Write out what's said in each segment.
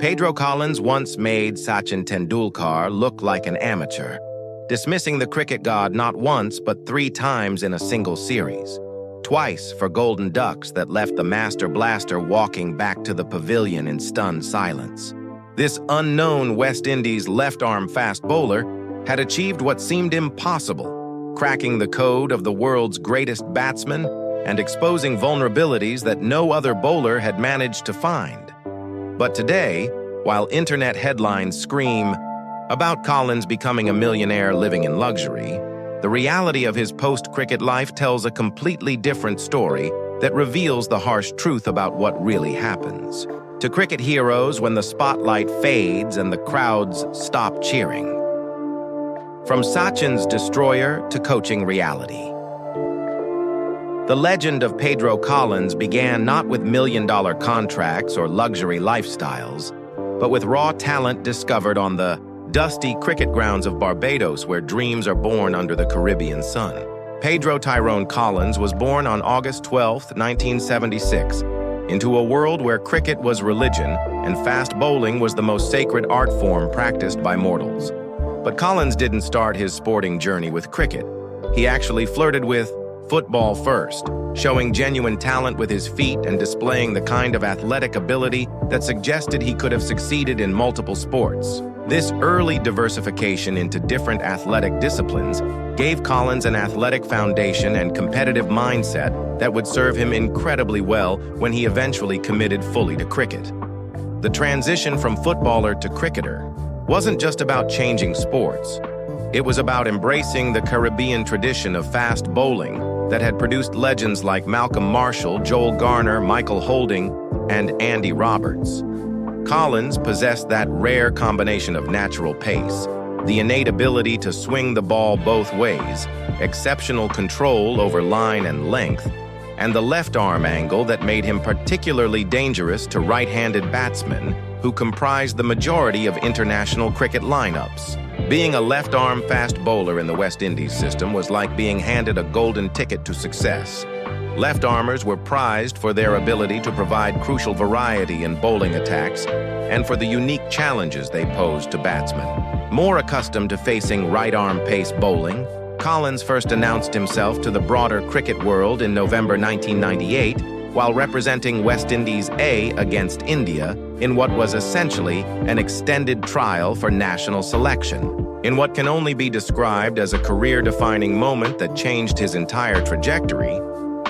Pedro Collins once made Sachin Tendulkar look like an amateur, dismissing the cricket god not once but 3 times in a single series. Twice for golden ducks that left the master blaster walking back to the pavilion in stunned silence. This unknown West Indies left-arm fast bowler had achieved what seemed impossible, cracking the code of the world's greatest batsman and exposing vulnerabilities that no other bowler had managed to find. But today, while internet headlines scream about Collins becoming a millionaire living in luxury, the reality of his post-cricket life tells a completely different story that reveals the harsh truth about what really happens. To cricket heroes when the spotlight fades and the crowds stop cheering. From Sachin's destroyer to coaching reality. The legend of Pedro Collins began not with million-dollar contracts or luxury lifestyles, but with raw talent discovered on the dusty cricket grounds of Barbados, where dreams are born under the Caribbean sun. Pedro Tyrone Collins was born on August 12, 1976, into a world where cricket was religion and fast bowling was the most sacred art form practiced by mortals. But Collins didn't start his sporting journey with cricket. He actually flirted with football first, showing genuine talent with his feet and displaying the kind of athletic ability that suggested he could have succeeded in multiple sports. This early diversification into different athletic disciplines gave Collins an athletic foundation and competitive mindset that would serve him incredibly well when he eventually committed fully to cricket. The transition from footballer to cricketer wasn't just about changing sports. It was about embracing the Caribbean tradition of fast bowling that had produced legends like Malcolm Marshall, Joel Garner, Michael Holding, and Andy Roberts. Collins possessed that rare combination of natural pace, the innate ability to swing the ball both ways, exceptional control over line and length, and the left arm angle that made him particularly dangerous to right-handed batsmen who comprised the majority of international cricket lineups. Being a left-arm fast bowler in the West Indies system was like being handed a golden ticket to success. Left-armers were prized for their ability to provide crucial variety in bowling attacks and for the unique challenges they posed to batsmen. More accustomed to facing right-arm pace bowling, Collins first announced himself to the broader cricket world in November 1998 while representing West Indies A against India in what was essentially an extended trial for national selection. In what can only be described as a career-defining moment that changed his entire trajectory,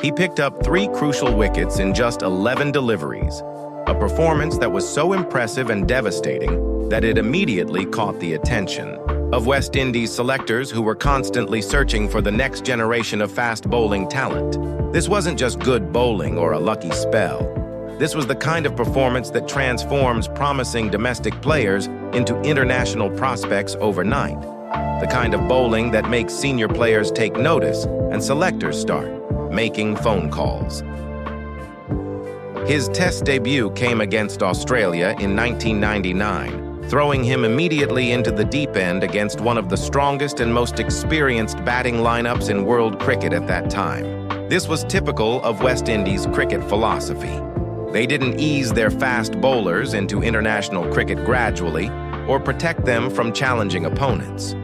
he picked up 3 crucial wickets in just 11 deliveries, a performance that was so impressive and devastating that it immediately caught the attention of West Indies selectors who were constantly searching for the next generation of fast bowling talent. This wasn't just good bowling or a lucky spell. This was the kind of performance that transforms promising domestic players into international prospects overnight. The kind of bowling that makes senior players take notice and selectors start making phone calls. His Test debut came against Australia in 1999, throwing him immediately into the deep end against one of the strongest and most experienced batting lineups in world cricket at that time. This was typical of West Indies cricket philosophy. They didn't ease their fast bowlers into international cricket gradually or protect them from challenging opponents.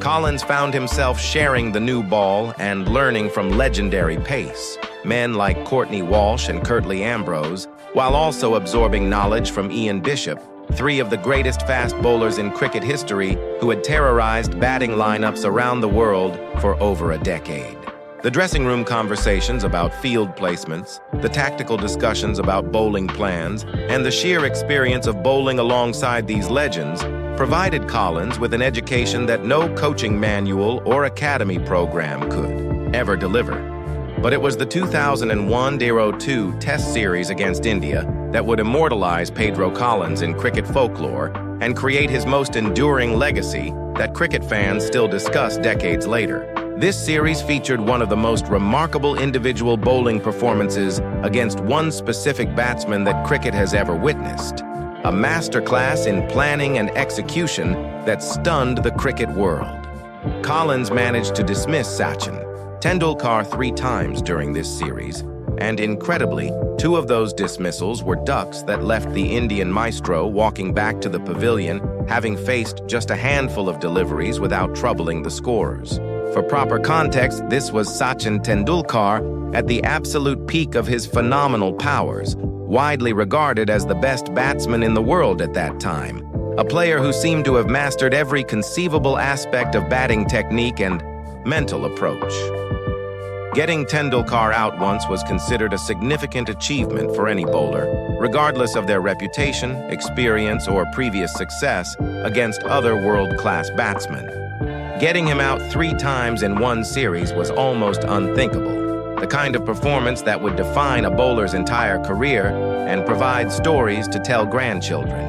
Collins found himself sharing the new ball and learning from legendary pace, men like Courtney Walsh and Curtly Ambrose, while also absorbing knowledge from Ian Bishop, 3 of the greatest fast bowlers in cricket history who had terrorized batting lineups around the world for over a decade. The dressing room conversations about field placements, the tactical discussions about bowling plans, and the sheer experience of bowling alongside these legends provided Collins with an education that no coaching manual or academy program could ever deliver. But it was the 2001-02 Test series against India that would immortalize Pedro Collins in cricket folklore and create his most enduring legacy that cricket fans still discuss decades later. This series featured one of the most remarkable individual bowling performances against one specific batsman that cricket has ever witnessed. A masterclass in planning and execution that stunned the cricket world. Collins managed to dismiss Sachin Tendulkar 3 times during this series, And incredibly, two of those dismissals were ducks that left the Indian maestro walking back to the pavilion, having faced just a handful of deliveries without troubling the scorers. For proper context, this was Sachin Tendulkar at the absolute peak of his phenomenal powers, widely regarded as the best batsman in the world at that time, a player who seemed to have mastered every conceivable aspect of batting technique and mental approach. Getting Tendulkar out once was considered a significant achievement for any bowler, regardless of their reputation, experience, or previous success against other world-class batsmen. Getting him out 3 times in one series was almost unthinkable, the kind of performance that would define a bowler's entire career and provide stories to tell grandchildren.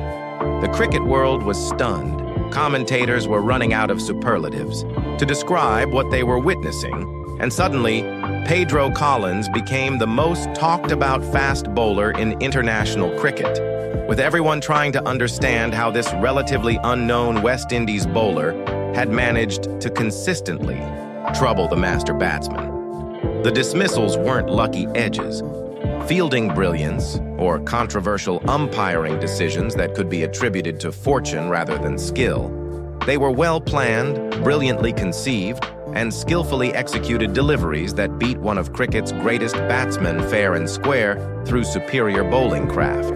The cricket world was stunned. Commentators were running out of superlatives to describe what they were witnessing, and suddenly, Pedro Collins became the most talked-about fast bowler in international cricket, with everyone trying to understand how this relatively unknown West Indies bowler had managed to consistently trouble the master batsman. The dismissals weren't lucky edges, fielding brilliance, or controversial umpiring decisions that could be attributed to fortune rather than skill. They were well-planned, brilliantly conceived, and skillfully executed deliveries that beat one of cricket's greatest batsmen fair and square through superior bowling craft.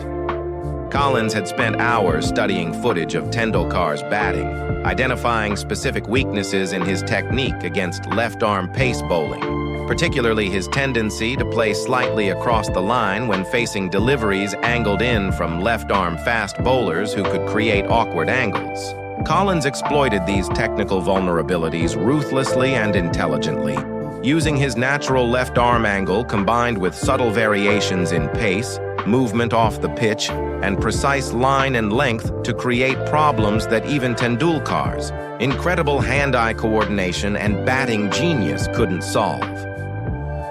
Collins had spent hours studying footage of Tendulkar's batting, identifying specific weaknesses in his technique against left-arm pace bowling, particularly his tendency to play slightly across the line when facing deliveries angled in from left-arm fast bowlers who could create awkward angles. Collins exploited these technical vulnerabilities ruthlessly and intelligently, using his natural left arm angle combined with subtle variations in pace, movement off the pitch, and precise line and length to create problems that even Tendulkar's incredible hand-eye coordination and batting genius couldn't solve.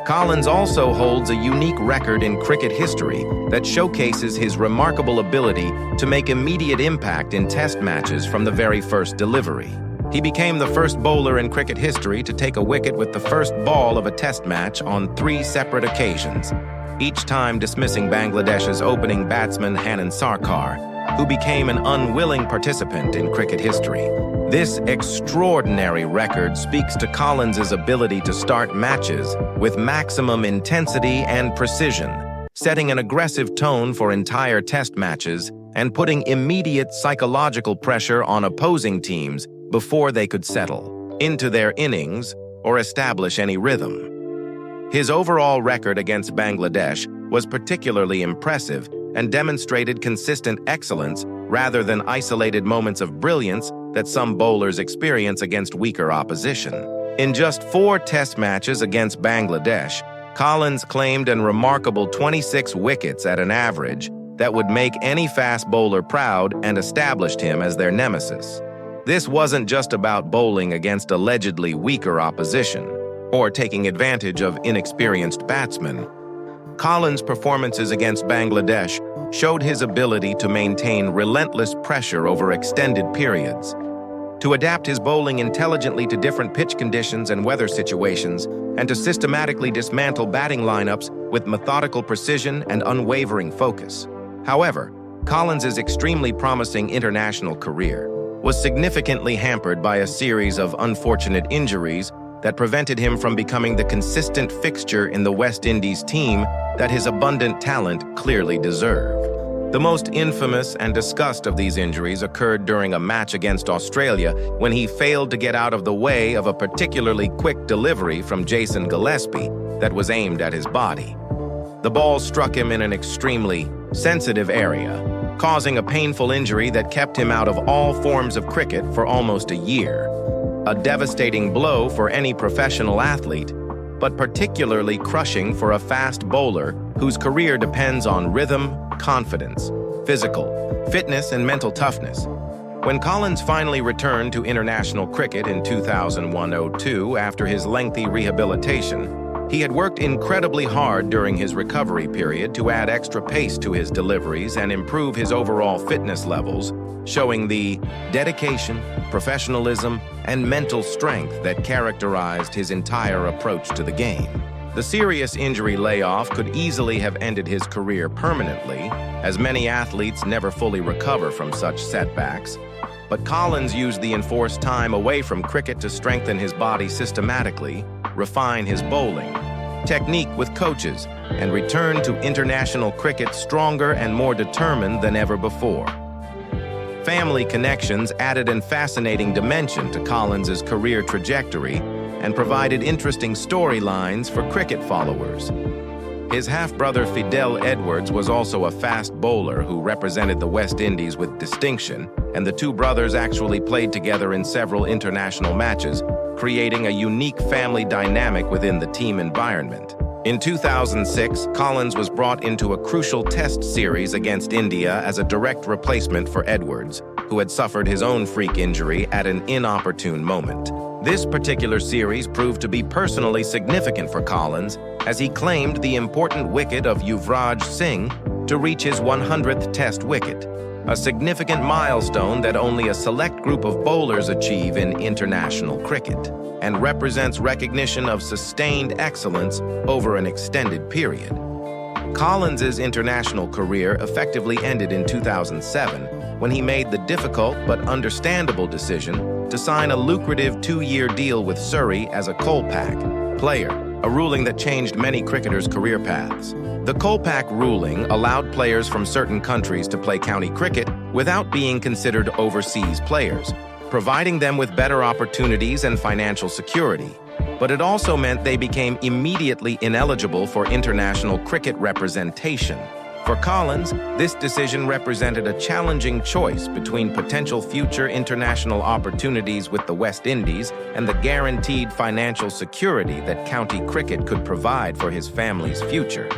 Collins also holds a unique record in cricket history that showcases his remarkable ability to make immediate impact in test matches from the very first delivery. He became the first bowler in cricket history to take a wicket with the first ball of a test match on 3 separate occasions, each time dismissing Bangladesh's opening batsman Hanan Sarkar, who became an unwilling participant in cricket history. This extraordinary record speaks to Collins's ability to start matches with maximum intensity and precision, setting an aggressive tone for entire test matches and putting immediate psychological pressure on opposing teams before they could settle into their innings or establish any rhythm. His overall record against Bangladesh was particularly impressive and demonstrated consistent excellence rather than isolated moments of brilliance that some bowlers experience against weaker opposition. In just 4 test matches against Bangladesh, Collins claimed a remarkable 26 wickets at an average that would make any fast bowler proud and established him as their nemesis. This wasn't just about bowling against allegedly weaker opposition or taking advantage of inexperienced batsmen. Collins' performances against Bangladesh showed his ability to maintain relentless pressure over extended periods, to adapt his bowling intelligently to different pitch conditions and weather situations, and to systematically dismantle batting lineups with methodical precision and unwavering focus. However, Collins' extremely promising international career was significantly hampered by a series of unfortunate injuries that prevented him from becoming the consistent fixture in the West Indies team that his abundant talent clearly deserved. The most infamous and discussed of these injuries occurred during a match against Australia when he failed to get out of the way of a particularly quick delivery from Jason Gillespie that was aimed at his body. The ball struck him in an extremely sensitive area, causing a painful injury that kept him out of all forms of cricket for almost a year. A devastating blow for any professional athlete, but particularly crushing for a fast bowler whose career depends on rhythm, confidence, physical fitness, and mental toughness. When Collins finally returned to international cricket in 2001-02 after his lengthy rehabilitation, he had worked incredibly hard during his recovery period to add extra pace to his deliveries and improve his overall fitness levels, showing the dedication, professionalism, and mental strength that characterized his entire approach to the game. The serious injury layoff could easily have ended his career permanently, as many athletes never fully recover from such setbacks. But Collins used the enforced time away from cricket to strengthen his body systematically, refine his bowling technique with coaches, and return to international cricket stronger and more determined than ever before. Family connections added a fascinating dimension to Collins's career trajectory and provided interesting storylines for cricket followers. His half-brother Fidel Edwards was also a fast bowler who represented the West Indies with distinction, and the two brothers actually played together in several international matches, creating a unique family dynamic within the team environment. In 2006, Collins was brought into a crucial test series against India as a direct replacement for Edwards, who had suffered his own freak injury at an inopportune moment. This particular series proved to be personally significant for Collins, as he claimed the important wicket of Yuvraj Singh to reach his 100th test wicket, a significant milestone that only a select group of bowlers achieve in international cricket, and represents recognition of sustained excellence over an extended period. Collins's international career effectively ended in 2007 when he made the difficult but understandable decision to sign a lucrative 2-year deal with Surrey as a Kolpak player, a ruling that changed many cricketers' career paths. The Kolpak ruling allowed players from certain countries to play county cricket without being considered overseas players, providing them with better opportunities and financial security. But it also meant they became immediately ineligible for international cricket representation. For Collins, this decision represented a challenging choice between potential future international opportunities with the West Indies and the guaranteed financial security that county cricket could provide for his family's future.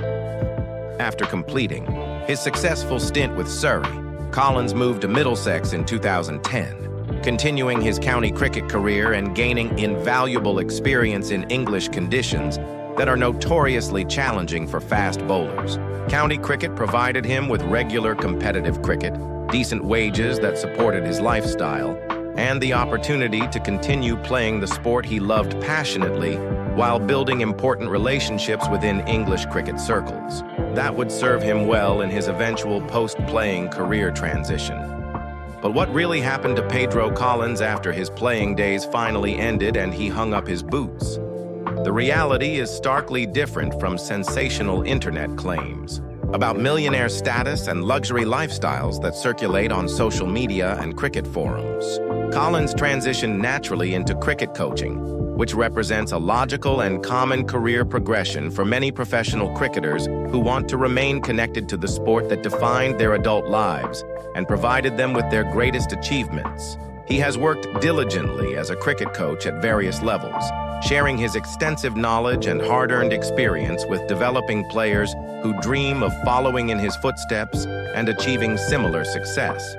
After completing his successful stint with Surrey, Collins moved to Middlesex in 2010, continuing his county cricket career and gaining invaluable experience in English conditions that are notoriously challenging for fast bowlers. County cricket provided him with regular competitive cricket, decent wages that supported his lifestyle, and the opportunity to continue playing the sport he loved passionately while building important relationships within English cricket circles. That would serve him well in his eventual post-playing career transition. But what really happened to Pedro Collins after his playing days finally ended and he hung up his boots? The reality is starkly different from sensational internet claims about millionaire status and luxury lifestyles that circulate on social media and cricket forums. Collins transitioned naturally into cricket coaching, which represents a logical and common career progression for many professional cricketers who want to remain connected to the sport that defined their adult lives and provided them with their greatest achievements. He has worked diligently as a cricket coach at various levels, sharing his extensive knowledge and hard-earned experience with developing players who dream of following in his footsteps and achieving similar success.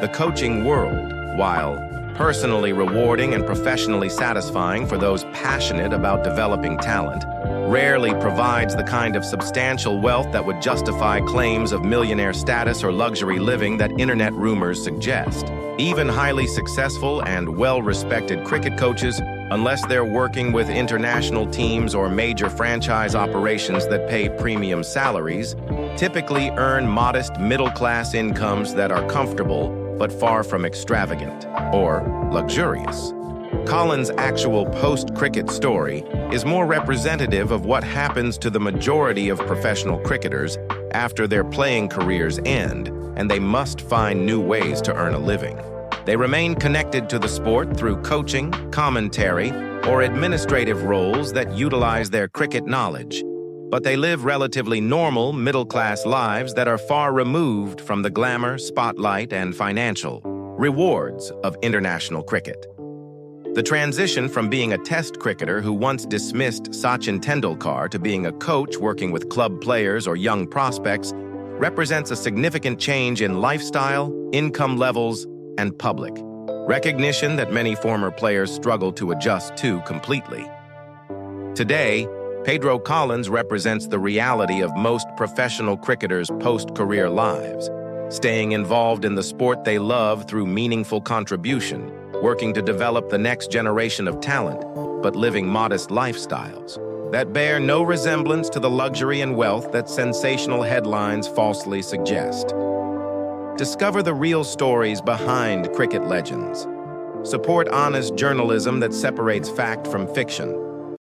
The coaching world, while personally rewarding and professionally satisfying for those passionate about developing talent, rarely provides the kind of substantial wealth that would justify claims of millionaire status or luxury living that internet rumors suggest. Even highly successful and well-respected cricket coaches, unless they're working with international teams or major franchise operations that pay premium salaries, typically earn modest middle-class incomes that are comfortable but far from extravagant or luxurious. Collins' actual post-cricket story is more representative of what happens to the majority of professional cricketers after their playing careers end and they must find new ways to earn a living. They remain connected to the sport through coaching, commentary, or administrative roles that utilize their cricket knowledge, but they live relatively normal, middle-class lives that are far removed from the glamour, spotlight, and financial rewards of international cricket. The transition from being a test cricketer who once dismissed Sachin Tendulkar to being a coach working with club players or young prospects represents a significant change in lifestyle, income levels, and public recognition that many former players struggle to adjust to completely. Today, Pedro Collins represents the reality of most professional cricketers' post-career lives, staying involved in the sport they love through meaningful contribution, working to develop the next generation of talent, but living modest lifestyles. that bear no resemblance to the luxury and wealth that sensational headlines falsely suggest. Discover the real stories behind cricket legends. Support honest journalism that separates fact from fiction.